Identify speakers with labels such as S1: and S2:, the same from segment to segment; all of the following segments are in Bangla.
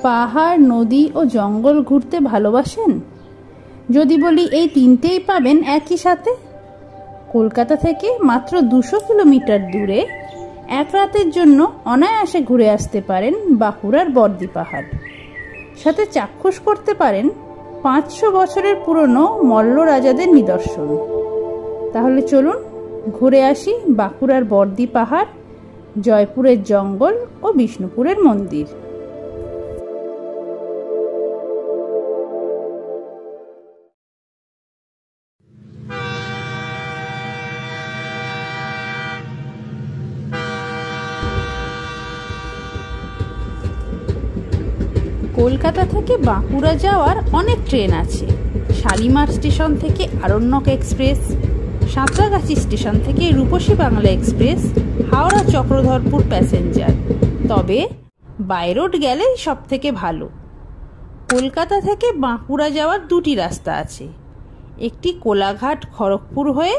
S1: পাহাড়, নদী ও জঙ্গল ঘুরতে ভালোবাসেন? যদি বলি এই তিনটেই পাবেন একই সাথে। কলকাতা থেকে মাত্র 200 কিলোমিটার দূরে এক রাতের জন্য অনায়াসে ঘুরে আসতে পারেন বাঁকুড়ার বর্দি পাহাড়। সাথে চাক্ষুষ করতে পারেন 500 বছরের পুরনো মল্ল রাজাদের নিদর্শন। তাহলে চলুন ঘুরে আসি বাঁকুড়ার বর্দি পাহাড়, জয়পুরের জঙ্গল ও বিষ্ণুপুরের মন্দির। কলকাতা থেকে বাঁকুড়া যাওয়ার অনেক ট্রেন আছে। শালিমার স্টেশন থেকে আরণ্যক এক্সপ্রেস, সাঁতরাগাছি স্টেশন থেকে রূপসী বাংলা এক্সপ্রেস, হাওড়া চক্রধরপুর প্যাসেঞ্জার। তবে বাই রোড গেলেই সব থেকে ভালো। কলকাতা থেকে বাঁকুড়া যাওয়ার দুটি রাস্তা আছে, একটি কোলাঘাট খড়গপুর হয়ে,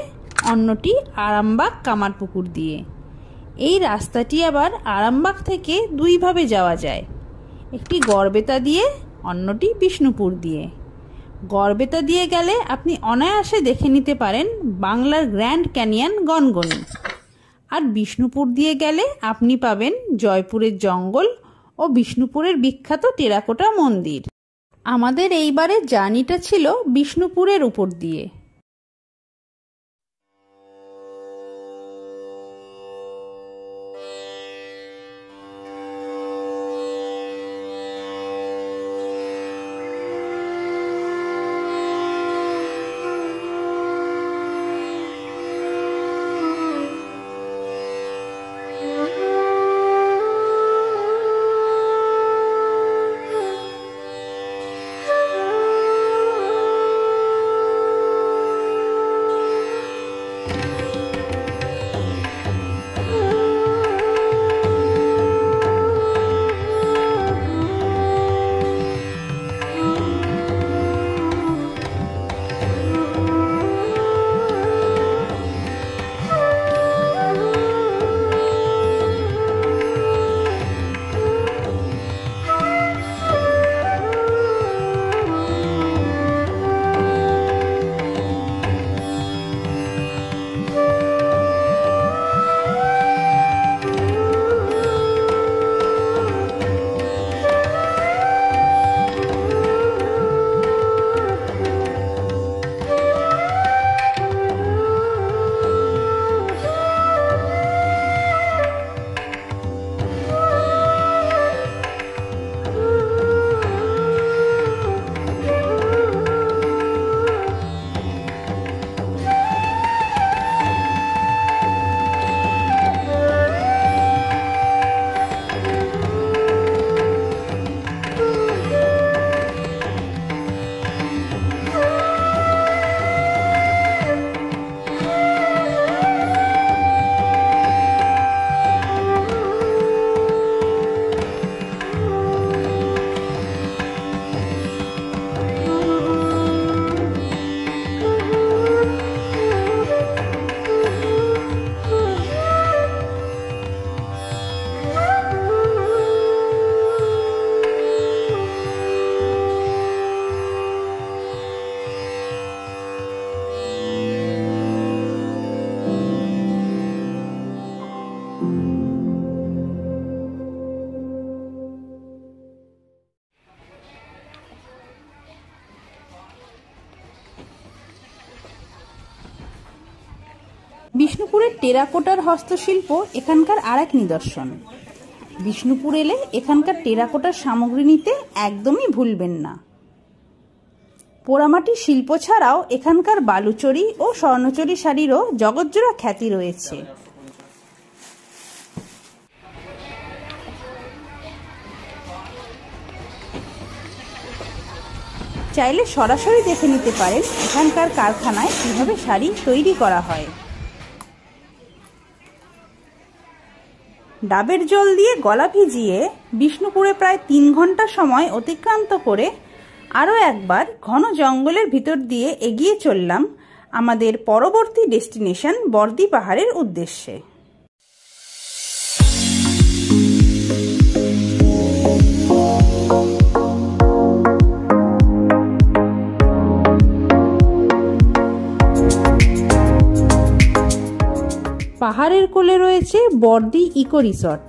S1: অন্যটি আরামবাগ কামারপুকুর দিয়ে। এই রাস্তাটি আবার আরামবাগ থেকে দুইভাবে যাওয়া যায়, একটি গড়বেতা দিয়ে, অন্যটি বিষ্ণুপুর দিয়ে। গড়বেতা দিয়ে গেলে আপনি অনায়াসে দেখে নিতে পারেন বাংলার গ্র্যান্ড ক্যানিয়ন গনগনি, আর বিষ্ণুপুর দিয়ে গেলে আপনি পাবেন জয়পুরের জঙ্গল ও বিষ্ণুপুরের বিখ্যাত টেরাকোটা মন্দির। আমাদের এইবারের জার্নিটা ছিল বিষ্ণুপুরের উপর দিয়ে। বিষ্ণুপুরের টেরাকোটার হস্তশিল্প এখানকার আরেক নিদর্শন। বিষ্ণুপুর এলে এখানকার টেরাকোটার সামগ্রী নিতে একদমই ভুলবেন না। পোড়ামাটির শিল্প ছাড়াও এখানকার বালুচরী ও স্বর্ণচরী শাড়িরও জগৎজোড়া খ্যাতি রয়েছে। চাইলে সরাসরি দেখে নিতে পারেন এখানকার কারখানায় কিভাবে শাড়ি তৈরি করা হয়। ডাবের জল দিয়ে গলা ভিজিয়ে বিষ্ণুপুরে প্রায় 3 ঘন্টা সময় অতিক্রান্ত করে আরও একবার ঘন জঙ্গলের ভিতর দিয়ে এগিয়ে চললাম আমাদের পরবর্তী ডেস্টিনেশন বর্দি পাহাড়ের উদ্দেশ্যে। পাহাড়ের কোলে রয়েছে বর্দি ইকো রিসর্ট।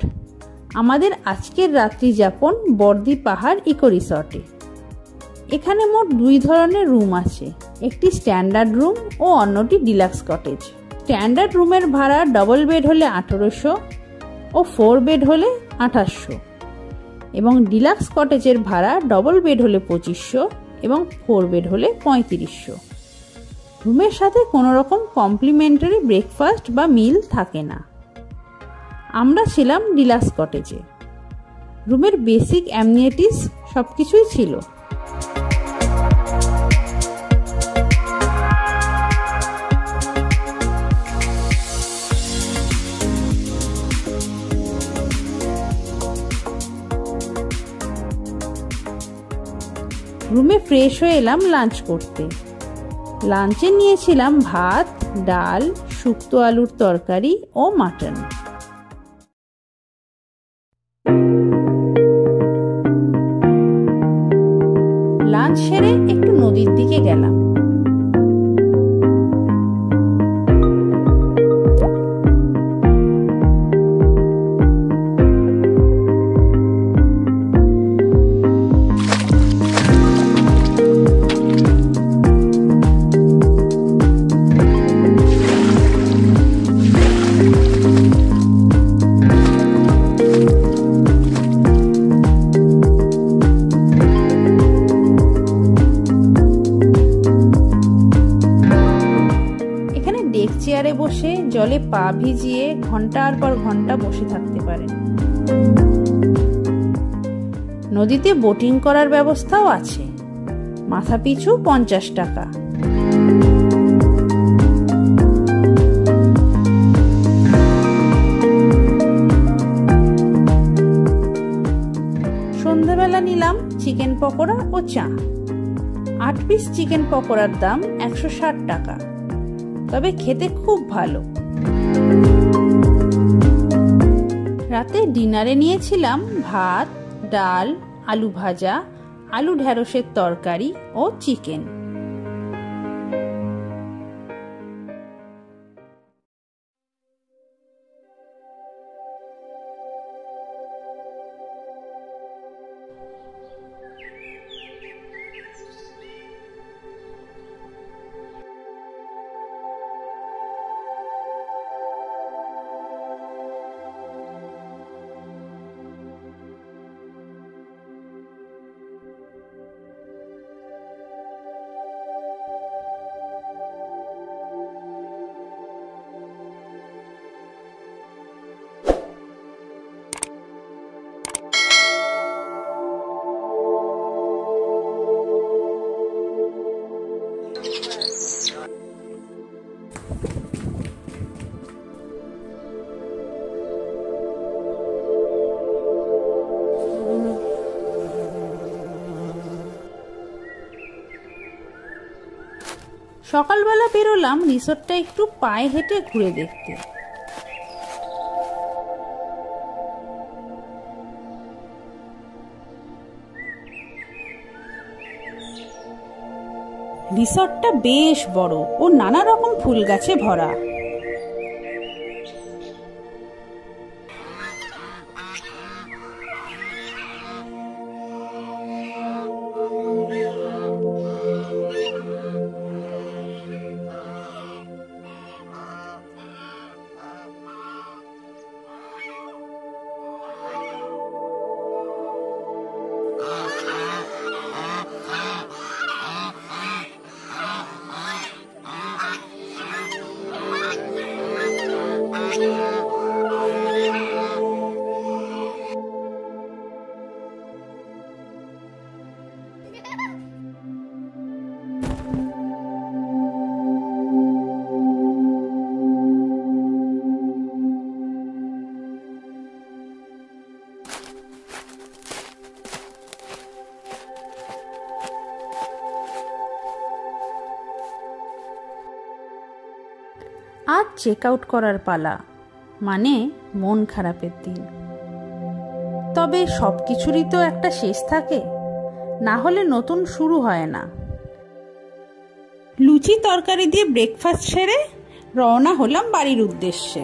S1: আমাদের আজকের রাত্রি যাপন বর্দি পাহাড় ইকো রিসর্টে। এখানে মোট 2 ধরনের রুম আছে, একটি স্ট্যান্ডার্ড রুম ও অন্যটি ডিলাক্স কটেজ। স্ট্যান্ডার্ড রুমের ভাড়া ডবল বেড হলে 1800 ও 4 বেড হলে 2800 এবং ডিলাক্স কটেজের ভাড়া ডবল বেড হলে 2500 এবং 4 বেড হলে 3500। রুমের সাথে কোনো রকম কমপ্লিমেন্টারি ব্রেকফাস্ট বা মিল থাকে না। আমরা ছিলাম ডিলাক্স কটেজে। রুমের বেসিক অ্যামনিটিস সবকিছুই ছিল। রুমে ফ্রেশ হয়ে এলাম লাঞ্চ করতে। লাঞ্চে নিয়েছিলাম ভাত, ডাল, শুক্তো আলুর তরকারি ও মাটন। লাঞ্চ সেরে একটু নদীর দিকে গেলাম। চেয়ারে বসে জলে পা ভিজিয়ে ঘন্টার পর ঘন্টা বসে থাকতে পারেন। নদীতে বোটিং করার ব্যবস্থাও আছে, মাথাপিছু 50 টাকা। সন্ধ্যাবেলা নিলাম চিকেন পকোড়া ও চা। 8 পিস চিকেন পকোড়ার দাম 160 টাকা, তবে খেতে খুব ভালো। রাতে ডিনারে নিয়েছিলাম ভাত, ডাল, আলু ভাজা, আলু ঢেঁড়সের তরকারি ও চিকেন। সকালবেলা বেরোলাম রিসোর্টটা একটু পায়ে হেঁটে ঘুরে দেখতে। রিসোর্টটা বেশ বড় ও নানা রকম ফুল গাছে ভরা। আজ চেক আউট করার পালা, মানে মন খারাপের দিন। তবে সব কিছুরই তো একটা শেষ থাকে, না হলে নতুন শুরু হয় না। লুচি তরকারি দিয়ে ব্রেকফাস্ট সেরে রওনা হলাম বাড়ির উদ্দেশ্যে।